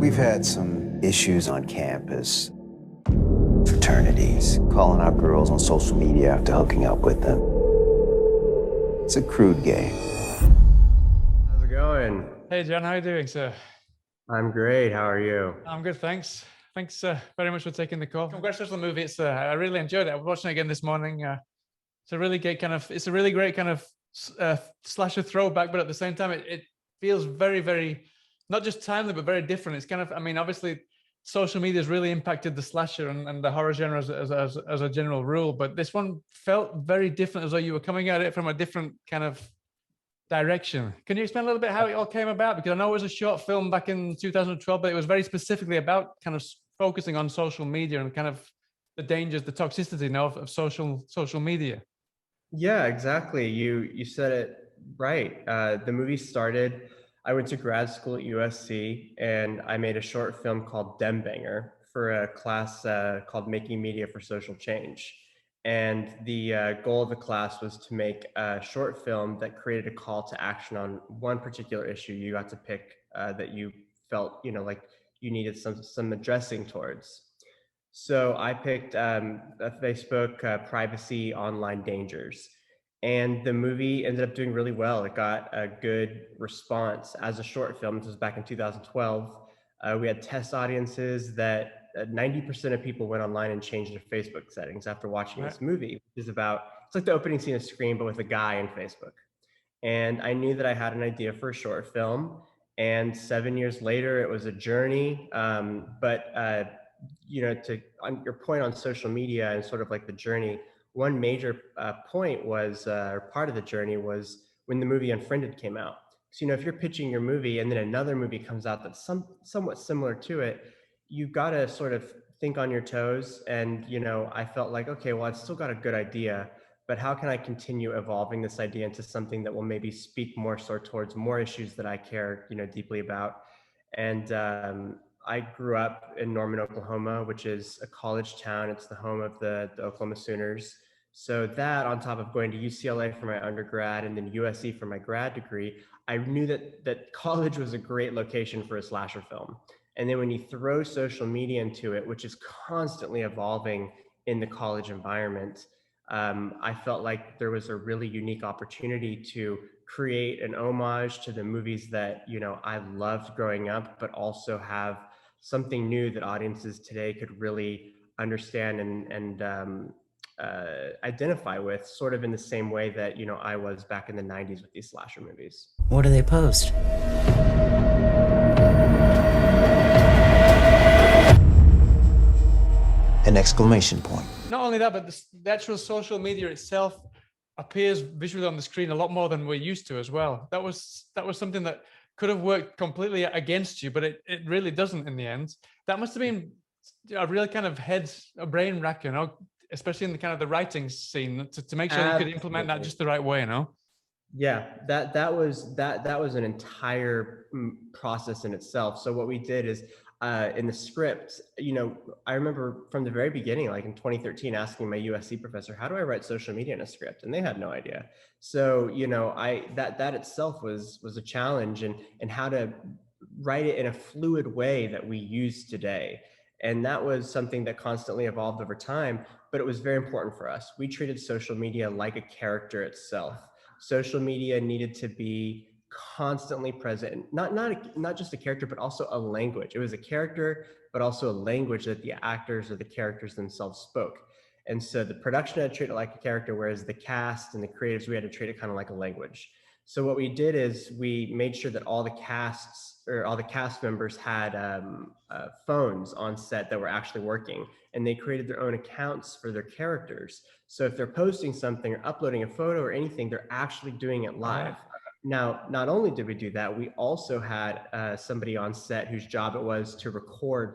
We've had some issues on campus. Fraternities, calling out girls on social media after hooking up with them. It's a crude game. How's it going? Hey John, how are you doing, sir? I'm great. How are you? I'm good, thanks. Thanks very much for taking the call. Congratulations on the movie. I really enjoyed it. I was watching it again this morning. It's a really great kind of slasher throwback, but at the same time, it feels very, very not just timely, but very different. It's kind of, I mean, obviously, social media has really impacted the slasher and the horror genre as a general rule, but this one felt very different, as though you were coming at it from a different kind of direction. Can you explain a little bit how it all came about? Because I know it was a short film back in 2012, but it was very specifically about kind of focusing on social media and kind of the dangers, the toxicity, you know, of social media. Yeah, exactly. You said it right. The movie started. I went to grad school at USC, and I made a short film called Dem Banger for a class called Making Media for Social Change. And the goal of the class was to make a short film that created a call to action on one particular issue. You got to pick that you felt, like you needed some addressing towards. So I picked Facebook privacy online dangers. And the movie ended up doing really well. It got a good response as a short film. This was back in 2012. We had test audiences that 90% of people went online and changed their Facebook settings after watching this movie, which is it's like the opening scene of Scream, but with a guy in Facebook. And I knew that I had an idea for a short film. And 7 years later, it was a journey. To on your point on social media and sort of like the journey, one major point was, or part of the journey was when the movie Unfriended came out. So, if you're pitching your movie and then another movie comes out that's somewhat similar to it, you've got to sort of think on your toes. And, I felt like, okay, well, I've still got a good idea, but how can I continue evolving this idea into something that will maybe speak more so towards more issues that I care, deeply about? And I grew up in Norman, Oklahoma, which is a college town. It's the home of the Oklahoma Sooners. So that, on top of going to UCLA for my undergrad and then USC for my grad degree, I knew that college was a great location for a slasher film. And then when you throw social media into it, which is constantly evolving in the college environment, I felt like there was a really unique opportunity to create an homage to the movies that I loved growing up, but also have something new that audiences today could really understand and identify with, sort of in the same way that I was back in the '90s with these slasher movies. What do they post? An exclamation point. Not only that, but the actual social media itself appears visually on the screen a lot more than we're used to as well. That was something that could have worked completely against you, but it really doesn't in the end. That must have been a real kind of a brain rack, especially in the kind of the writing scene to make sure you could implement that just the right way, Yeah, that was an entire process in itself. So what we did is in the script, I remember from the very beginning, like in 2013, asking my USC professor, how do I write social media in a script? And they had no idea. So, that itself was a challenge, and how to write it in a fluid way that we use today. And that was something that constantly evolved over time, but it was very important for us. We treated social media like a character itself. Social media needed to be constantly present, not just a character, but also a language. It was a character, but also a language that the actors or the characters themselves spoke. And so the production had to treat it like a character, whereas the cast and the creatives, we had to treat it kind of like a language. So what we did is we made sure that all the cast members had phones on set that were actually working, and they created their own accounts for their characters. So if they're posting something or uploading a photo or anything, they're actually doing it live. Now, not only did we do that, we also had somebody on set whose job it was to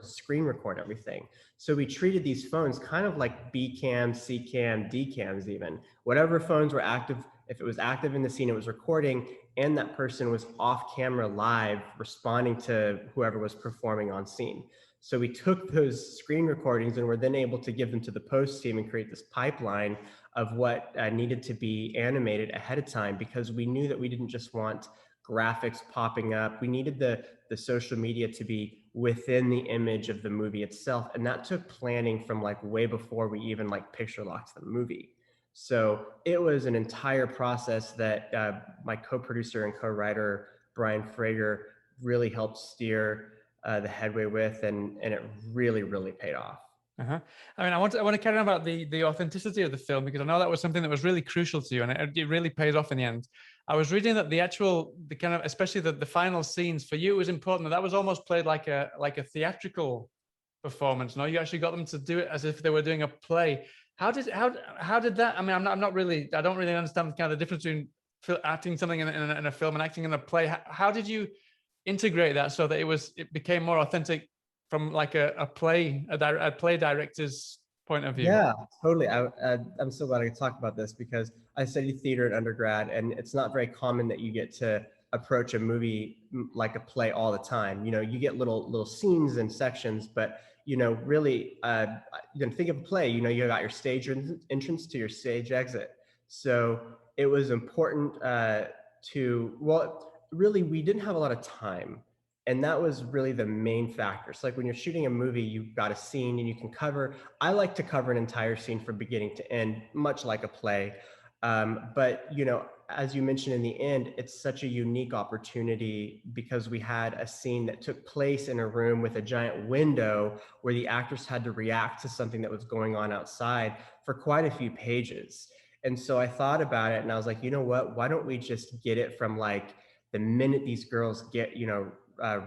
screen record everything. So we treated these phones kind of like B cams, C cam, D cams even. Whatever phones were active, if it was active in the scene, it was recording, and that person was off camera live responding to whoever was performing on scene. So we took those screen recordings and were then able to give them to the post team and create this pipeline of what needed to be animated ahead of time, because we knew that we didn't just want graphics popping up. We needed the social media to be within the image of the movie itself. And that took planning from like way before we even like picture locked the movie. So it was an entire process that my co-producer and co-writer, Brian Frager, really helped steer the headway with, and it really, really paid off. Uh-huh. I mean, I want to carry on about the authenticity of the film, because I know that was something that was really crucial to you, and it really pays off in the end. I was reading that the kind of, especially the final scenes for you, it was important that was almost played like a theatrical performance. No, you actually got them to do it as if they were doing a play. How did that? I mean, I don't really understand kind of the difference between acting something in a film and acting in a play. How did you integrate that so that it became more authentic from like a play director's point of view? Yeah, totally. I'm so glad I could talk about this, because I studied theater at undergrad, and it's not very common that you get to approach a movie like a play all the time. You know, you get little scenes and sections, but you know, really, you can think of a play. You know, you got your stage entrance to your stage exit. So it was important really, we didn't have a lot of time. And that was really the main factor. So like when you're shooting a movie, you've got a scene and you can cover, I like to cover an entire scene from beginning to end, much like a play. But you know, as you mentioned in the end, it's such a unique opportunity because we had a scene that took place in a room with a giant window where the actors had to react to something that was going on outside for quite a few pages. And so I thought about it and I was like, you know what, why don't we just get it from like the minute these girls get, you know,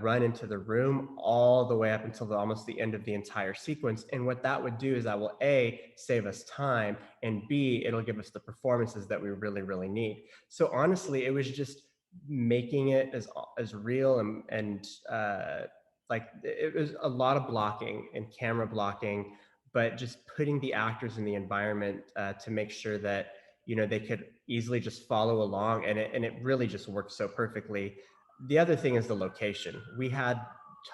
run into the room all the way up until almost the end of the entire sequence. And what that would do is that will A, save us time, and B, it'll give us the performances that we really, really need. So honestly, it was just making it as real and like it was a lot of blocking and camera blocking, but just putting the actors in the environment to make sure that, you know, they could easily just follow along, and it really just worked so perfectly. The other thing is the location. We had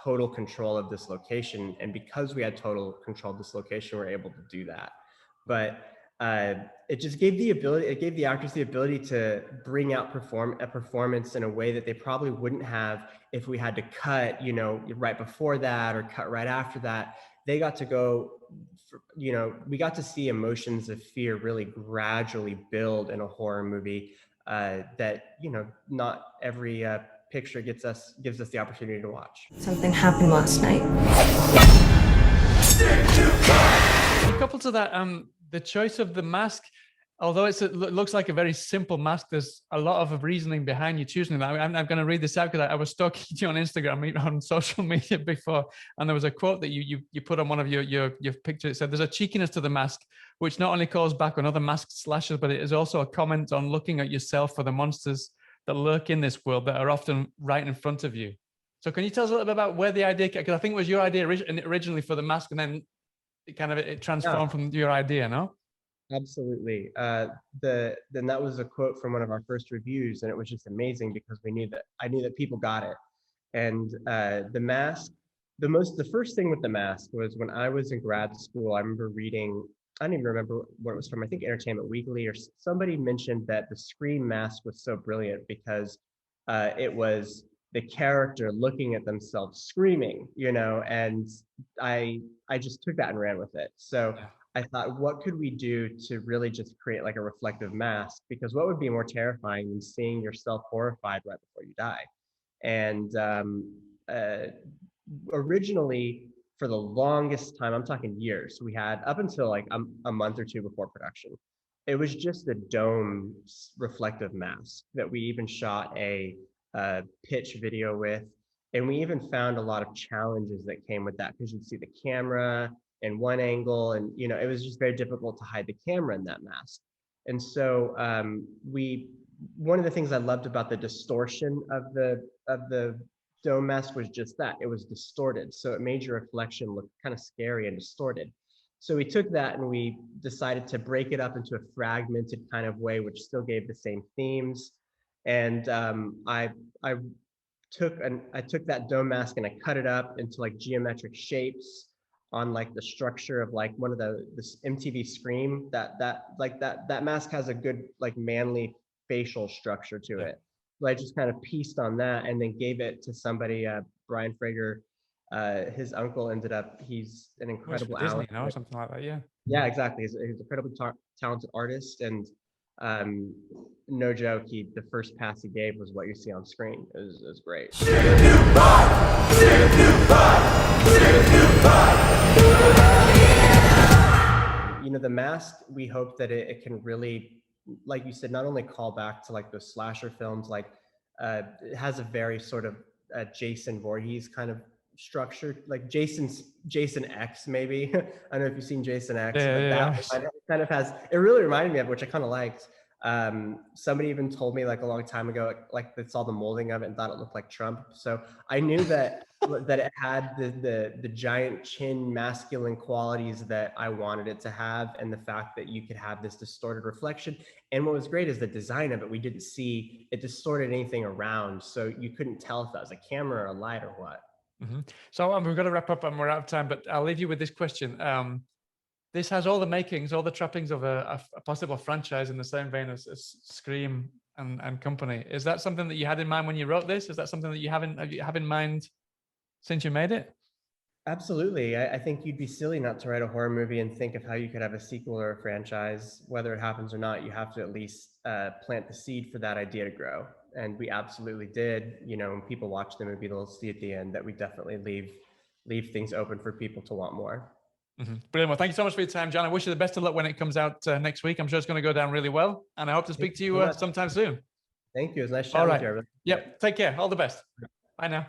total control of this location, and because we had total control of this location, we're able to do that. But it just gave the actors the ability to bring out a performance in a way that they probably wouldn't have if we had to cut, you know, right before that or cut right after that. They got to go, you know, we got to see emotions of fear really gradually build in a horror movie that, you know, not every picture gives us the opportunity to watch. Something happened last night. Coupled to that, the choice of the mask, although it looks like a very simple mask, there's a lot of reasoning behind you choosing that. I'm going to read this out because I was stalking you on Instagram, on social media before, and there was a quote that you put on one of your pictures. It said, "There's a cheekiness to the mask, which not only calls back on other masked slashers, but it is also a comment on looking at yourself for the monsters that lurk in this world that are often right in front of you." So can you tell us a little bit about where the idea, because I think it was your idea originally for the mask, and then it transformed from your idea, no? Absolutely. Then that was a quote from one of our first reviews, and it was just amazing because I knew that people got it. And the mask, the first thing with the mask was when I was in grad school. I remember reading, I don't even remember where it was from. I think Entertainment Weekly, or somebody mentioned that the Scream mask was so brilliant because it was the character looking at themselves screaming, you know, and I just took that and ran with it. So yeah. I thought, what could we do to really just create like a reflective mask? Because what would be more terrifying than seeing yourself horrified right before you die? And originally, for the longest time, I'm talking years, we had up until like a month or two before production, it was just a dome reflective mask that we even shot a pitch video with. And we even found a lot of challenges that came with that, because you'd see the camera in one angle, and you know, it was just very difficult to hide the camera in that mask. And so one of the things I loved about the distortion of the dome mask was just that it was distorted, so it made your reflection look kind of scary and distorted. So we took that and we decided to break it up into a fragmented kind of way, which still gave the same themes. And I took that dome mask and I cut it up into like geometric shapes on like the structure of like one of this MTV Scream, that mask has a good like manly facial structure to it. So I just kind of pieced on that and then gave it to somebody, Brian Frager, his uncle ended up, he's an Works incredible for Disney, Allen. or something like that. Yeah. Yeah, exactly. He's an incredibly talented artist, and no joke, the first pass he gave was what you see on screen. It was great. You know, The Mask, we hope that it can really, like you said, not only call back to like those slasher films, like it has a very sort of Jason Voorhees kind of structure, like Jason X maybe. I don't know if you've seen Jason X, but that kind of has, it really reminded me of, which I kind of liked. Somebody even told me like a long time ago, like they saw the molding of it and thought it looked like Trump. So I knew that it had the giant chin masculine qualities that I wanted it to have, and the fact that you could have this distorted reflection. And what was great is the design of it. We didn't see it distorted anything around, so you couldn't tell if that was a camera or a light or what. Mm-hmm. So we've got to wrap up and we're out of time, but I'll leave you with this question. This has all the makings, all the trappings of a possible franchise in the same vein as Scream and company. Is that something that you had in mind when you wrote this? Is that something that you have in mind since you made it? Absolutely. I think you'd be silly not to write a horror movie and think of how you could have a sequel or a franchise. Whether it happens or not, you have to at least plant the seed for that idea to grow. And we absolutely did. You know, when people watch the movie, they'll see at the end that we definitely leave things open for people to want more. Mm-hmm. Brilliant. Well, thank you so much for your time, Jon. I wish you the best of luck when it comes out next week. I'm sure it's going to go down really well. And I hope to speak to you sometime soon. Thank you. It was nice chatting with you. Yep. Take care. All the best. Bye now.